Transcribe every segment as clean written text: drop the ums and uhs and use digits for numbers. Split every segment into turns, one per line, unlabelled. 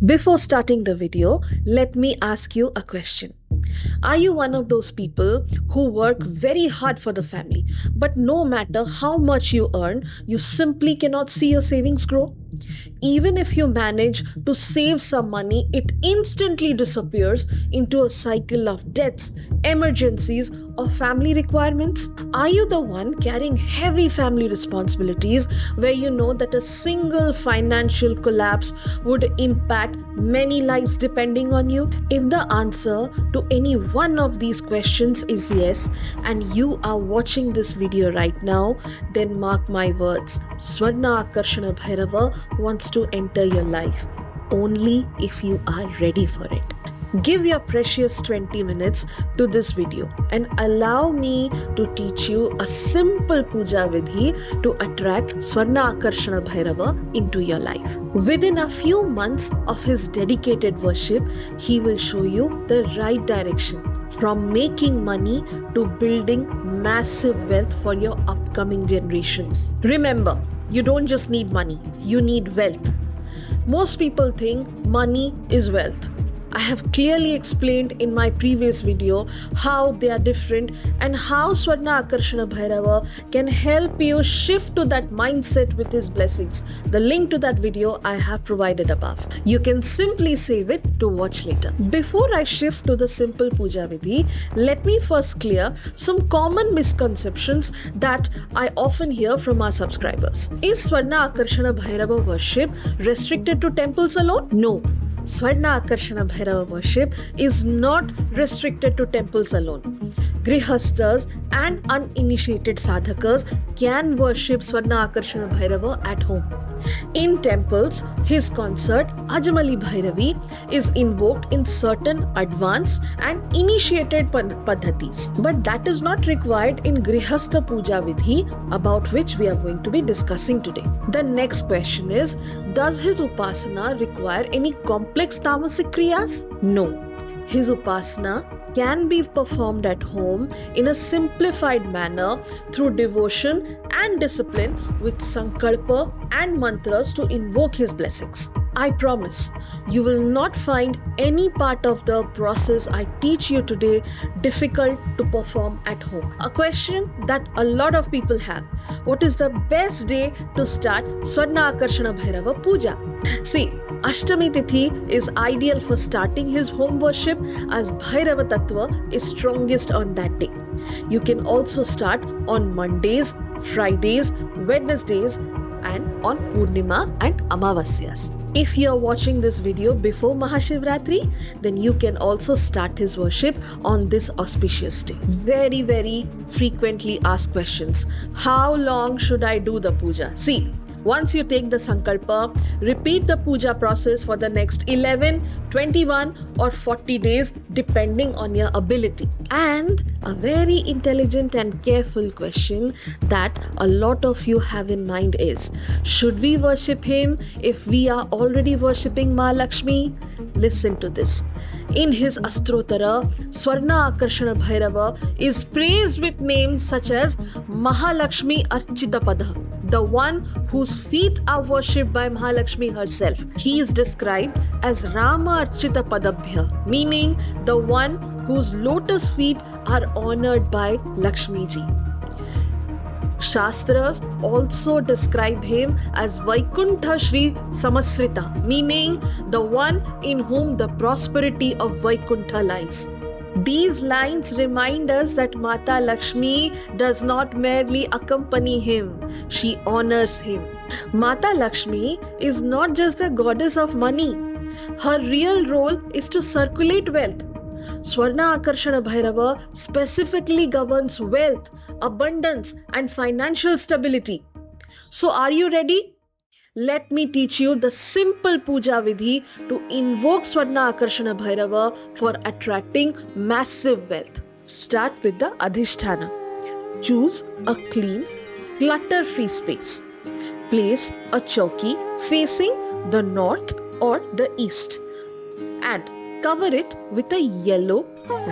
Before starting the video, let me ask you a question. Are you one of those people who work very hard for the family, but no matter how much you earn, you simply cannot see your savings grow? Even if you manage to save some money, it instantly disappears into a cycle of debts, emergencies, or family requirements? Are you the one carrying heavy family responsibilities where you know that a single financial collapse would impact many lives depending on you? If the answer to any one of these questions is yes, and you are watching this video right now, then mark my words, Swarnakarshana Bhairava wants to enter your life only if you are ready for it. Give your precious 20 minutes to this video and allow me to teach you a simple puja vidhi to attract Swarnakarshana Bhairava into your life. Within a few months of his dedicated worship, he will show you the right direction, from making money to building massive wealth for your upcoming generations. Remember, you don't just need money, you need wealth. Most people think money is wealth. I have clearly explained in my previous video how they are different and how Swarnakarshana Bhairava can help you shift to that mindset with his blessings. The link to that video I have provided above. You can simply save it to watch later. Before I shift to the simple puja vidhi, let me first clear some common misconceptions that I often hear from our subscribers. Is Swarnakarshana Bhairava worship restricted to temples alone? No. Swarnakarshana Bhairava worship is not restricted to temples alone. Grihasthas and uninitiated sadhakas can worship Swarnakarshana Bhairava at home. In temples, his concert Ajamali Bhairavi is invoked in certain advanced and initiated paddhatis. But that is not required in Grihastha Puja Vidhi, about which we are going to be discussing today. The next question is, does his upasana require any complex tamasic kriyas? No. His upasana can be performed at home in a simplified manner through devotion and discipline with Sankalpa and mantras to invoke his blessings. I promise you will not find any part of the process I teach you today difficult to perform at home. A question that a lot of people have: what is the best day to start Swarnakarshana Bhairava Puja? See, Ashtami Tithi is ideal for starting his home worship as Bhairava Tattva is strongest on that day. You can also start on Mondays, Fridays, Wednesdays, and on Purnima and Amavasyas. If you are watching this video before Mahashivratri, then you can also start his worship on this auspicious day. Very frequently asked questions. How long should I do the puja? See, once you take the Sankalpa, repeat the puja process for the next 11, 21 or 40 days depending on your ability. And a very intelligent and careful question that a lot of you have in mind is, should we worship him if we are already worshipping Ma Lakshmi? Listen to this. In his Astrotara, Swarnakarshana Bhairava is praised with names such as Mahalakshmi Architapada, the one whose feet are worshipped by Mahalakshmi herself. He is described as Rama Archita Padabhya, meaning the one whose lotus feet are honored by Lakshmi ji. Shastras also describe him as Vaikuntha Shri Samasrita, meaning the one in whom the prosperity of Vaikuntha lies. These lines remind us that Mata Lakshmi does not merely accompany him, she honors him. Mata Lakshmi is not just the goddess of money. Her real role is to circulate wealth. Swarnakarshana Bhairava specifically governs wealth, abundance, and financial stability. So are you ready? Let me teach you the simple puja vidhi to invoke Swarnakarshana Bhairava for attracting massive wealth. Start with the Adhisthana. Choose a clean, clutter-free space. Place a chowki facing the north or the east and cover it with a yellow,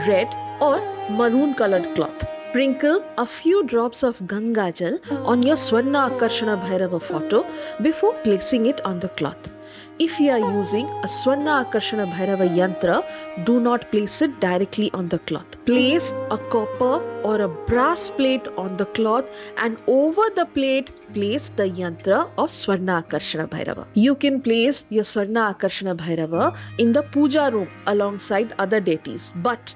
red or maroon colored cloth. Sprinkle a few drops of Ganga Jal on your Swarnakarshana Bhairava photo before placing it on the cloth. If you are using a Swarnakarshana Bhairava yantra, do not place it directly on the cloth. Place a copper or a brass plate on the cloth, and over the plate, place the yantra of Swarnakarshana Bhairava. You can place your Swarnakarshana Bhairava in the puja room alongside other deities, but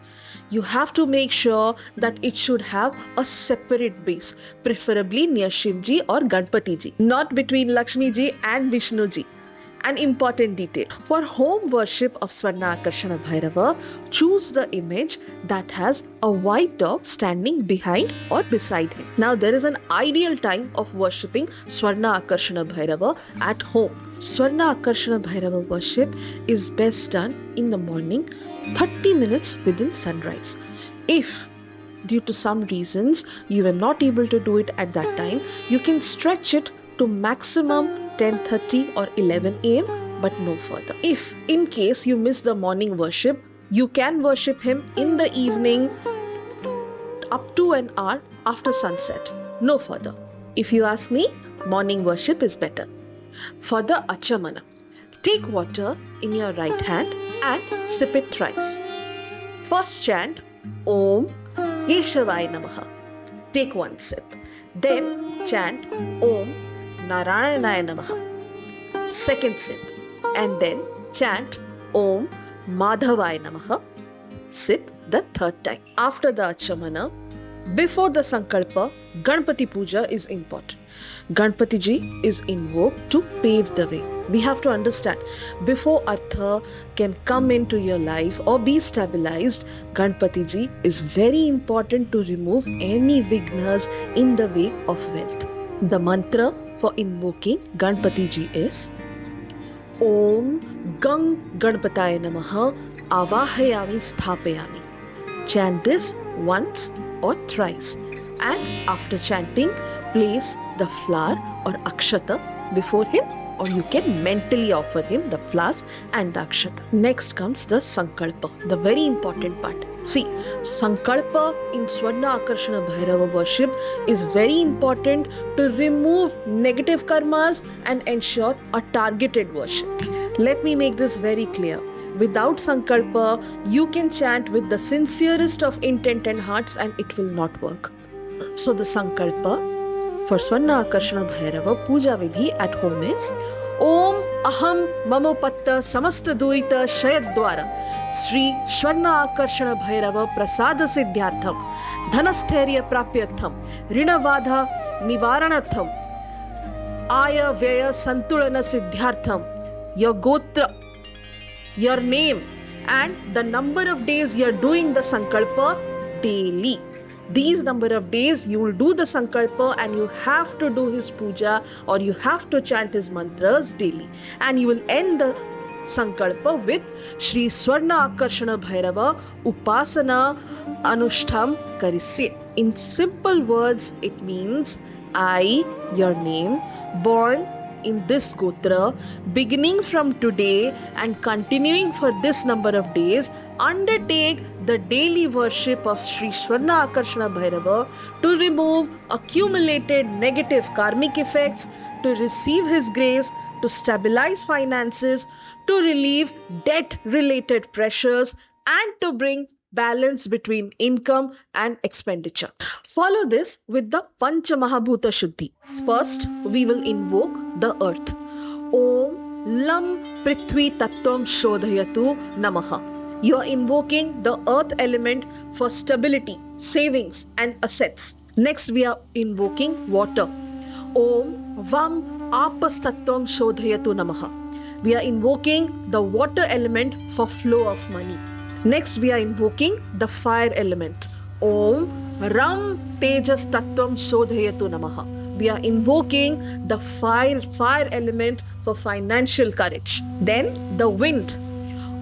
you have to make sure that it should have a separate base, preferably near Shivji or Ganpati ji, not between Lakshmi ji and Vishnu ji. An important detail: for home worship of Swarnakarshana Bhairava, choose the image that has a white dog standing behind or beside him. Now, there is an ideal time of worshipping Swarnakarshana Bhairava at home. Swarnakarshana Bhairava worship is best done in the morning, 30 minutes within sunrise. If due to some reasons you were not able to do it at that time, you can stretch it to maximum 10:30 or 11 am, but no further. If in case you miss the morning worship, you can worship him in the evening up to an hour after sunset, no further. If you ask me, morning worship is better. For the achamana, take water in your right hand and sip it thrice. First chant Om Keshavaya Namaha. Take one sip. Then chant Om Narayanaya Namaha. Second sip. And then chant Om Madhavaya Namaha. Sip the third time. After the achamana, before the Sankalpa, Ganpati Puja is important. Ganpati ji is invoked to pave the way. We have to understand, before Artha can come into your life or be stabilized, Ganpati ji is very important to remove any vignas in the way of wealth. The mantra for invoking Ganpati ji is Om Gang Ganpataya Namaha Avahayami Sthapayami. Chant this once or thrice, and after chanting, place the flower or akshata before him, or you can mentally offer him the flowers and the akshata. Next comes the Sankalpa, the very important part. See, Sankalpa in Swarnakarshana Bhairava worship is very important to remove negative karmas and ensure a targeted worship. Let me make this very clear. Without Sankalpa, you can chant with the sincerest of intent and hearts and it will not work. So the Sankalpa for Swarnakarshana Bhairava Puja Vidhi at home is Om Aham Mamopatta Samasta Durita Shayadwara Sri Swarnakarshana Bhairava Prasada Siddhyartham Dhanasthairya Prapyartham Rinavadha Nivaranatham Aya Vyaya Santulana Siddhyartham. Your gotra, your name, and the number of days you are doing the Sankalpa daily. These number of days you will do the Sankalpa and you have to do his puja or you have to chant his mantras daily. And you will end the Sankalpa with Shri Swarnakarshana Bhairava Upasana Anushtham Karisye. In simple words, it means I, your name, born in this gotra, beginning from today and continuing for this number of days, undertake the daily worship of Sri Swarnakarshana Bhairava to remove accumulated negative karmic effects, to receive his grace, to stabilize finances, to relieve debt-related pressures, and to bring balance between income and expenditure. Follow this with the Pancha Mahabhuta Suddhi. First, we will invoke the earth. Om Lam Prithvi Tattvam Shodhayatu Namaha. You are invoking the earth element for stability, savings and assets. Next, we are invoking water. Om Vam Apas Tattvam Shodhayatu Namaha. We are invoking the water element for flow of money. Next, we are invoking the fire element. Om Ram Tejas Tattvam Shodhayatu Namaha. We are invoking the fire element for financial courage. Then the wind.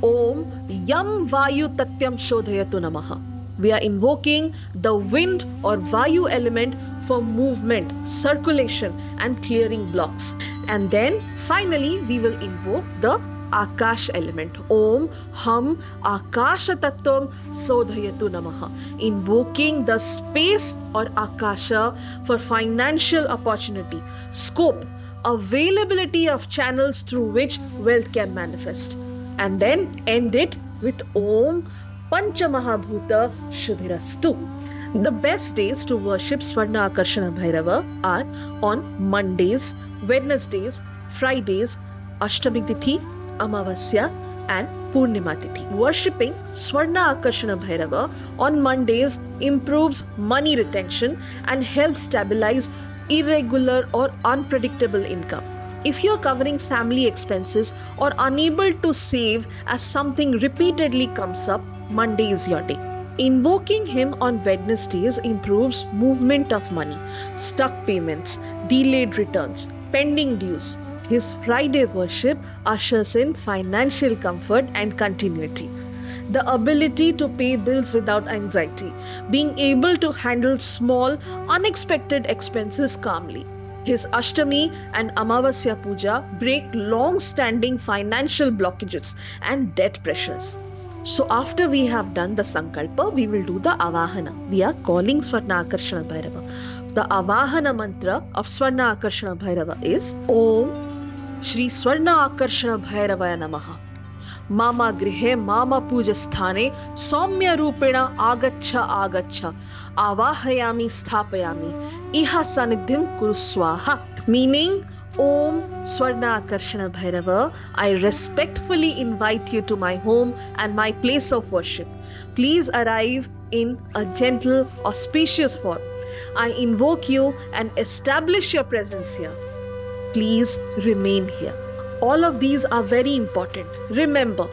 Om Yam Vayu Tatyam Shodhayatu Namaha. We are invoking the wind or Vayu element for movement, circulation and clearing blocks. And then finally we will invoke the Akash element. Om Ham Akasha Tattvam Sodhayatu Namaha. Invoking the space or Akasha for financial opportunity, scope, availability of channels through which wealth can manifest. And then end it with Om Pancha Mahabhuta Suddhi. The best days to worship Swarnakarshana Bhairava are on Mondays, Wednesdays, Fridays, Ashtami Tithi, Amavasya, and Purnima Tithi. Worshipping Swarnakarshana Bhairava on Mondays improves money retention and helps stabilize irregular or unpredictable income. If you're covering family expenses or unable to save as something repeatedly comes up, Monday is your day. Invoking him on Wednesdays improves movement of money, stuck payments, delayed returns, pending dues. His Friday worship ushers in financial comfort and continuity. The ability to pay bills without anxiety, being able to handle small, unexpected expenses calmly. His Ashtami and Amavasya Puja break long-standing financial blockages and debt pressures. So after we have done the Sankalpa, we will do the Avahana. We are calling Swarnakarshana Bhairava. The Avahana mantra of Swarnakarshana Bhairava is Om Shri Swarnakarshana Bhairavaya Namaha. Mama grihe mama puja sthane saumya rupena agacha agacha avahayami sthapayami iha sanidhyam kuru swaha. Meaning, Om Swarnakarshana Bhairava, I respectfully invite you to my home and my place of worship. Please arrive in a gentle, auspicious form. I invoke you and establish your presence here. Please remain here. All of these are very important. Remember,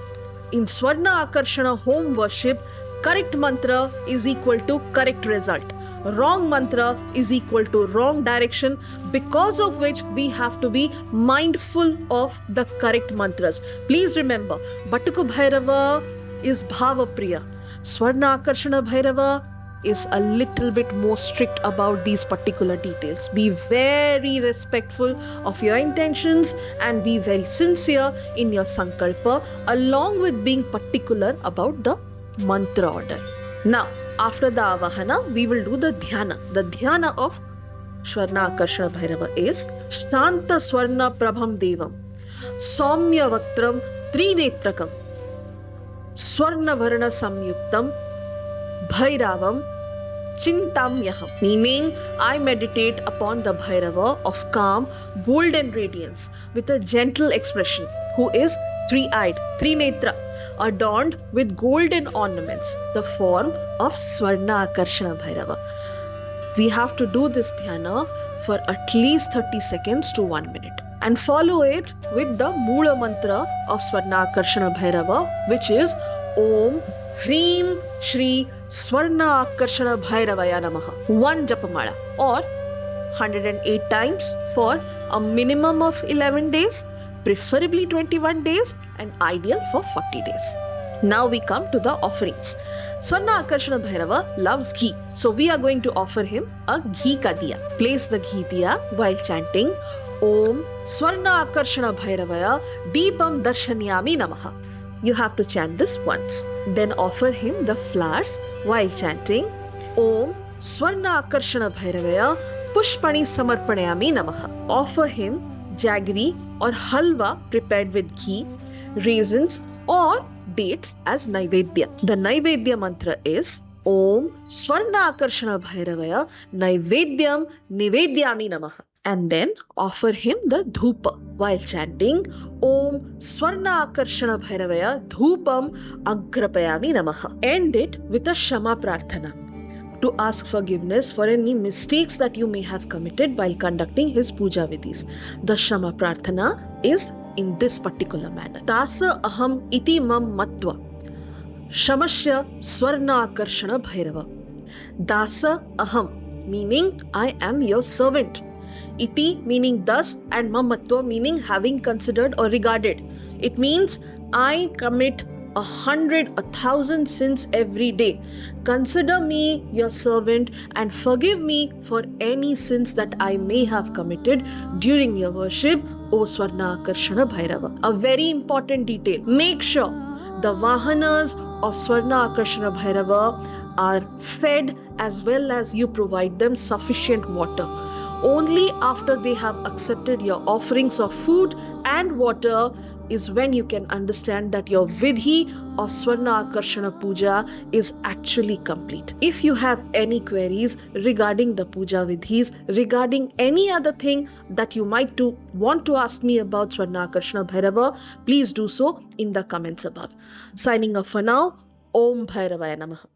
in Swarnakarshana home worship, correct mantra is equal to correct result. Wrong mantra is equal to wrong direction, because of which we have to be mindful of the correct mantras. Please remember, Batuku Bhairava is Bhava Priya. Swarnakarshana Bhairava is a little bit more strict about these particular details. Be very respectful of your intentions and be very sincere in your Sankalpa, along with being particular about the mantra order. Now, after the Avahana, we will do the Dhyana. The Dhyana of Swarnakarshana Bhairava is Shanta Swarna Prabham Devam Saumya Vaktram Trinetrakam Swarna Varna Samyuktam Bhairavam Chintamyaham, meaning I meditate upon the Bhairava of calm, golden radiance with a gentle expression, who is three-eyed, Trinetra, adorned with golden ornaments, the form of Swarnakarshana Bhairava. We have to do this dhyana for at least 30 seconds to 1 minute and follow it with the Moola mantra of Swarnakarshana Bhairava, which is Om Hreem Shri Swarnakarshana Bhairavaya Namaha. 1 Japamala or 108 times for a minimum of 11 days, preferably 21 days, and ideal for 40 days. Now we come to the offerings. Swarnakarshana Bhairava loves ghee. So we are going to offer him a ghee ka diya. Place the ghee diya while chanting Om Swarnakarshana Bhairavaya Deepam Darshanyami Namaha. You have to chant this once. Then offer him the flowers while chanting Om Swarnakarshana Bhairavaya Pushpani Samarpanayami Namaha. Offer him jaggery or halwa prepared with ghee, raisins or dates as Naivedya. The Naivedya mantra is Om Swarnakarshana Bhairavaya Naivedyam Nivedyami Namaha. And then offer him the dhupa while chanting Om Swarnakarshana Bhairavaya Dhupam Agrapayami Namaha. End it with a Kshama Prarthana to ask forgiveness for any mistakes that you may have committed while conducting his puja vidhis. The Kshama Prarthana is in this particular manner. Tasa aham iti mam matva Shamasya Swarnakarshana Bhairava. Dasa aham, meaning I am your servant. Iti meaning thus, and mamatva meaning having considered or regarded. It means I commit 100, 1,000 sins every day. Consider me your servant and forgive me for any sins that I may have committed during your worship, O Swarnakarshana Bhairava. A very important detail. Make sure the Vahanas of Swarnakarshana Bhairava are fed as well as you provide them sufficient water. Only after they have accepted your offerings of food and water is when you can understand that your Vidhi of Swarnakarshana Puja is actually complete. If you have any queries regarding the Puja Vidhis, regarding any other thing that you might want to ask me about Swarnakarshana Bhairava, please do so in the comments above. Signing off for now, Om Bhairavaya Namaha.